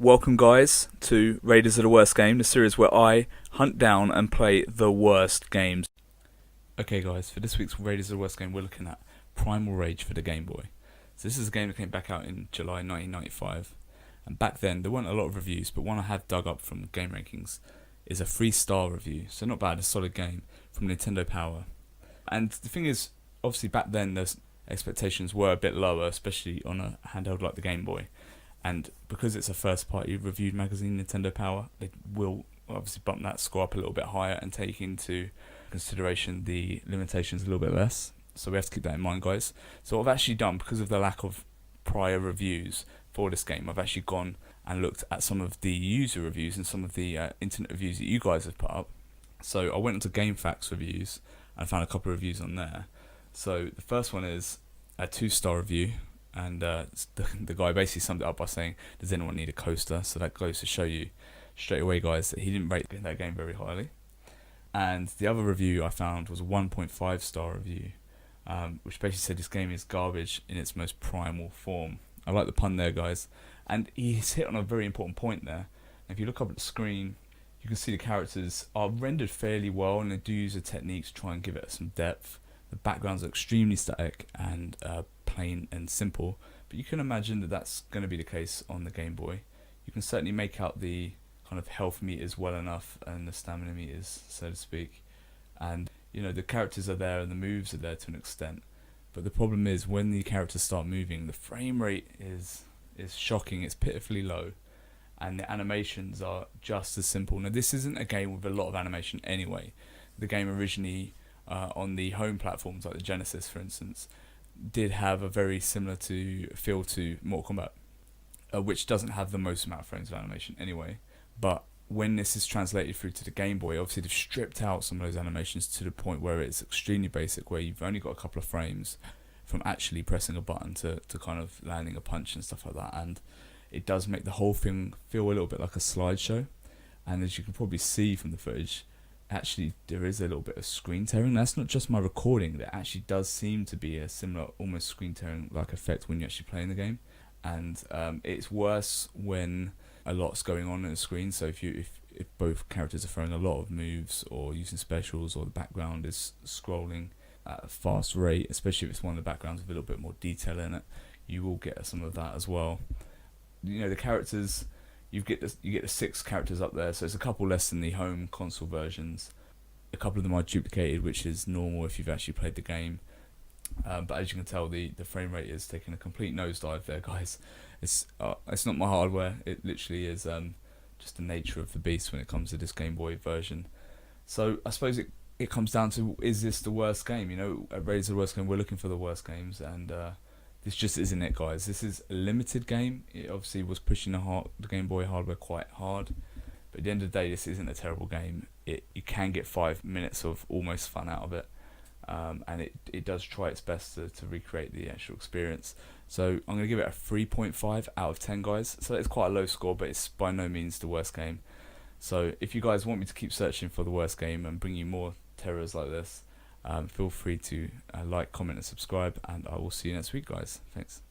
Welcome guys to Raiders of the Worst Game, the series where I hunt down and play the worst games. Okay guys, for this week's Raiders of the Worst Game we're looking at Primal Rage for the Game Boy. So this is a game that came back out in July 1995, and back then there weren't a lot of reviews, but one I have dug up from Game Rankings is a 3-star review, so not bad, a solid game from Nintendo Power. And the thing is, obviously back then the expectations were a bit lower, especially on a handheld like the Game Boy. And because it's a first-party reviewed magazine, Nintendo Power, they will obviously bump that score up a little bit higher and take into consideration the limitations a little bit less. So we have to keep that in mind, guys. So what I've actually done, because of the lack of prior reviews for this game, I've actually gone and looked at some of the user reviews and some of the internet reviews that you guys have put up. So I went into GameFAQs reviews and found a couple of reviews on there. So the first one is a 2-star review. And the guy basically summed it up by saying, does anyone need a coaster? So that goes to show you straight away, guys, that he didn't rate that game very highly. And the other review I found was a 1.5-star review, which basically said this game is garbage in its most primal form. I like the pun there, guys. And he's hit on a very important point there. If you look up at the screen, you can see the characters are rendered fairly well, and they do use a technique to try and give it some depth. The backgrounds are extremely static and plain and simple, but you can imagine that that's going to be the case on the Game Boy. You can certainly make out the kind of health meters well enough, and the stamina meters, so to speak, and you know the characters are there and the moves are there to an extent. But the problem is when the characters start moving, the frame rate is shocking. It's pitifully low, and the animations are just as simple. Now this isn't a game with a lot of animation anyway. The game originally on the home platforms like the Genesis, for instance, did have a very similar feel to Mortal Kombat, which doesn't have the most amount of frames of animation anyway. But when this is translated through to the Game Boy, obviously they've stripped out some of those animations to the point where it's extremely basic, where you've only got a couple of frames from actually pressing a button to kind of landing a punch and stuff like that. And it does make the whole thing feel a little bit like a slideshow. And as you can probably see from the footage, actually there is a little bit of screen tearing. That's not just my recording, there actually does seem to be a similar almost screen tearing like effect when you're actually playing the game. And it's worse when a lot's going on the screen. So if both characters are throwing a lot of moves or using specials, or the background is scrolling at a fast rate, especially if it's one of the backgrounds with a little bit more detail in it, you will get some of that as well. You know, the characters, you get the 6 characters up there, so it's a couple less than the home console versions. A couple of them are duplicated, which is normal if you've actually played the game. But as you can tell, the frame rate is taking a complete nosedive there, guys. It's not my hardware. It literally is just the nature of the beast when it comes to this Game Boy version. So I suppose it comes down to, is this the worst game? You know, at Raiders of the Worst Game, we're looking for the worst games, and this just isn't it, guys. This is a limited game. It obviously was pushing the Game Boy hardware quite hard, but at the end of the day, this isn't a terrible game. You can get 5 minutes of almost fun out of it, and it does try its best to recreate the actual experience. So I'm going to give it a 3.5 out of 10, guys. So it's quite a low score, but it's by no means the worst game. So if you guys want me to keep searching for the worst game and bring you more terrors like this, feel free to like, comment and subscribe, and I will see you next week, guys. Thanks.